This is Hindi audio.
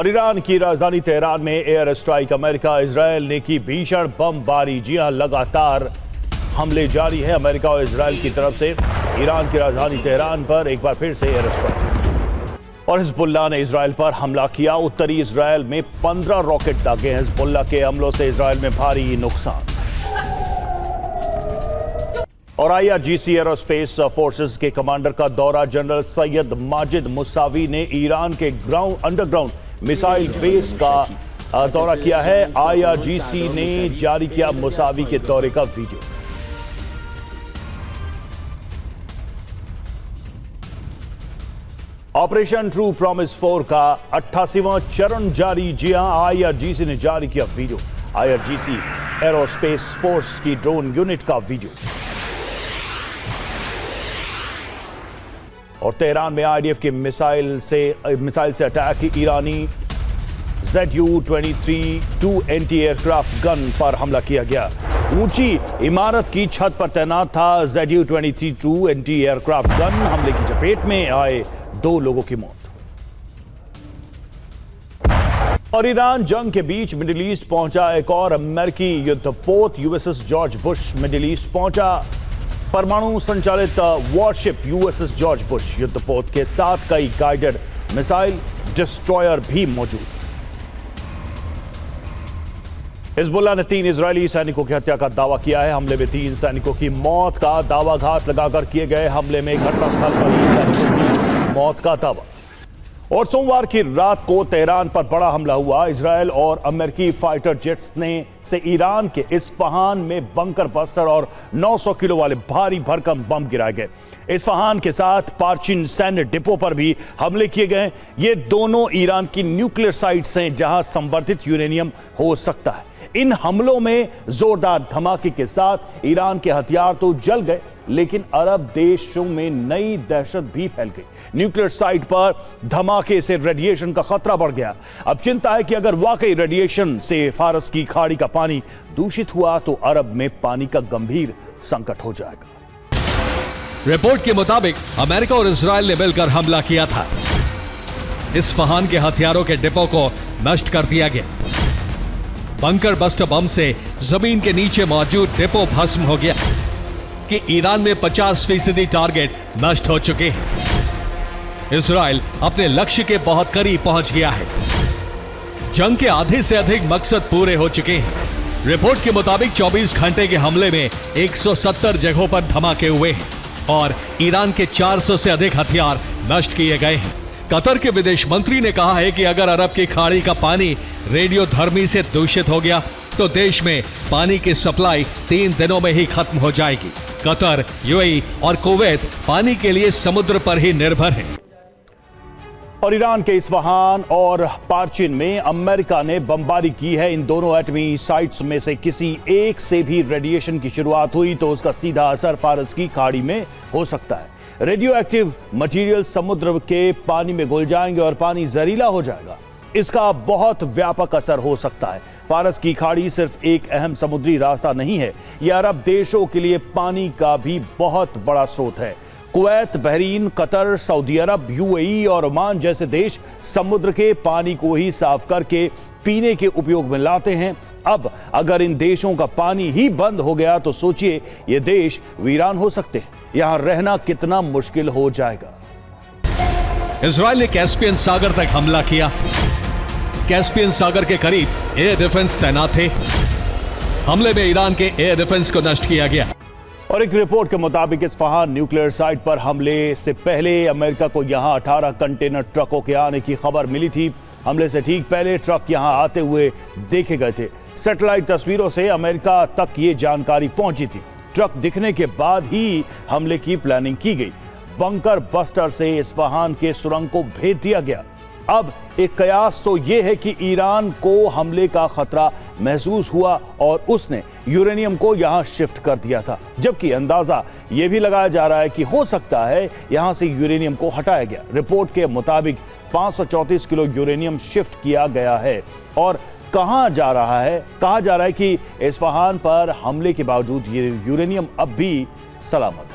और ईरान की राजधानी तेहरान में एयर स्ट्राइक। अमेरिका इजरायल ने की भीषण बमबारी। जी हां, लगातार हमले जारी है अमेरिका और इजरायल की तरफ से ईरान की राजधानी तेहरान पर एक बार फिर से एयर स्ट्राइक। और हिजबुल्लाह ने इजरायल पर हमला किया। उत्तरी इजरायल में 15 रॉकेट दागे। हिजबुल्लाह के हमलों से इजरायल में भारी नुकसान। और IRGC एरोस्पेस फोर्सेस के कमांडर का दौरा। जनरल सैयद माजिद मुसावी ने ईरान के अंडरग्राउंड मिसाइल बेस का दौरा किया है। IRGC ने जारी किया मुसावी के दौरे का वीडियो। ऑपरेशन ट्रू प्रॉमिस 4 का 88वां चरण जारी। जी हां, IRGC ने जारी किया वीडियो। IRGC एरोस्पेस फोर्स की ड्रोन यूनिट का वीडियो। और तेहरान में IDF की मिसाइल से अटैक। ईरानी ZU-23 एंटी एयरक्राफ्ट गन पर हमला किया गया। ऊंची इमारत की छत पर तैनात था ZU-23 एंटी एयरक्राफ्ट गन। हमले की चपेट में आए 2 लोगों की मौत। और ईरान जंग के बीच मिडिल ईस्ट पहुंचा। एक और अमेरिकी युद्धपोत USS George Bush middle east पहुंचा। परमाणु संचालित वॉरशिप USS जॉर्ज बुश युद्धपोत के साथ कई गाइडेड मिसाइल डिस्ट्रॉयर भी मौजूद। हिजबुल्लाह ने 3 इजरायली सैनिकों की हत्या का दावा किया है। हमले में 3 सैनिकों की मौत का दावा। घात लगाकर किए गए हमले में घटनास्थल पर ही सैनिकों की मौत का दावा। और सोमवार की रात को तेहरान पर बड़ा हमला हुआ। इजरायल और अमेरिकी फाइटर जेट्स से ईरान के इस्फहान में बंकर बस्टर और 900 किलो वाले भारी भरकम बम गिराए गए। इस्फहान के साथ पार्चिन सैन्य डिपो पर भी हमले किए गए। ये दोनों ईरान की न्यूक्लियर साइट्स हैं जहां संवर्धित यूरेनियम हो सकता है। इन हमलों में जोरदार धमाके के साथ ईरान के हथियार तो जल गए, लेकिन अरब देशों में नई दहशत भी फैल गई। न्यूक्लियर साइट पर धमाके से रेडिएशन का खतरा बढ़ गया। अब चिंता है कि अगर वाकई रेडिएशन से फारस की खाड़ी का पानी दूषित हुआ तो अरब में पानी का गंभीर संकट हो जाएगा। रिपोर्ट के मुताबिक अमेरिका और इजरायल ने मिलकर हमला किया था। इस्फहान के हथियारों के डिपो को नष्ट कर दिया गया। बंकर बस्टर बम से जमीन के नीचे मौजूद डिपो भस्म हो गया कि ईरान में 50% टारगेट नष्ट हो चुके हैं। इजराइल अपने लक्ष्य के बहुत करीब पहुंच गया है। जंग के आधे से अधिक मकसद पूरे हो चुके हैं। रिपोर्ट के मुताबिक 24 घंटे के हमले में 170 जगहों पर धमाके हुए हैं और ईरान के 400 से अधिक हथियार नष्ट किए गए हैं। कतर के विदेश मंत्री ने कहा है कि अगर अरब की खाड़ी का पानी रेडियोधर्मी से दूषित हो गया तो देश में पानी की सप्लाई 3 दिनों में ही खत्म हो जाएगी। कतर, UAE और कुवैत पानी के लिए समुद्र पर ही निर्भर है। और ईरान के इस्फहान और पार्चिन में अमेरिका ने बमबारी की है। इन दोनों एटमी साइट्स में से किसी एक से भी रेडिएशन की शुरुआत हुई तो उसका सीधा असर फारस की खाड़ी में हो सकता है। रेडियो एक्टिव मटीरियल समुद्र के पानी में घुल जाएंगे और पानी जहरीला हो जाएगा। इसका बहुत व्यापक असर हो सकता है। फारस की खाड़ी सिर्फ एक अहम समुद्री रास्ता नहीं है, यह अरब देशों के लिए पानी का भी बहुत बड़ा स्रोत है। कुवैत, बहरीन, कतर, सऊदी अरब, UAE और ओमान जैसे देश समुद्र के पानी को ही साफ करके पीने के उपयोग में लाते हैं। अब अगर इन देशों का पानी ही बंद हो गया तो सोचिए, ये देश वीरान हो सकते हैं। यहां रहना कितना मुश्किल हो जाएगा। इजरायल ने कैस्पियन सागर तक हमला किया। कैस्पियन सागर के करीब एयर डिफेंस तैनात थे। हमले में ईरान के एयर डिफेंस को नष्ट किया गया। और एक रिपोर्ट के मुताबिक इस्फहान न्यूक्लियर साइट पर हमले से पहले अमेरिका को यहां 18 कंटेनर ट्रकों के आने की खबर मिली थी। हमले से ठीक पहले ट्रक यहां आते हुए देखे गए थे। सैटेलाइट तस्वीरों से अमेरिका तक ये जानकारी पहुंची थी। ट्रक दिखने के बाद ही हमले की प्लानिंग की गई। बंकर बस्टर से इस्फहान के सुरंग को भेद दिया गया। अब एक कयास तो यह है कि ईरान को हमले का खतरा महसूस हुआ और उसने यूरेनियम को यहां शिफ्ट कर दिया था, जबकि अंदाजा यह भी लगाया जा रहा है कि हो सकता है यहां से यूरेनियम को हटाया गया। रिपोर्ट के मुताबिक 534 किलो यूरेनियम शिफ्ट किया गया है। और कहा जा रहा है कि इस्फहान पर हमले के बावजूद ये यूरेनियम अब भी सलामत है।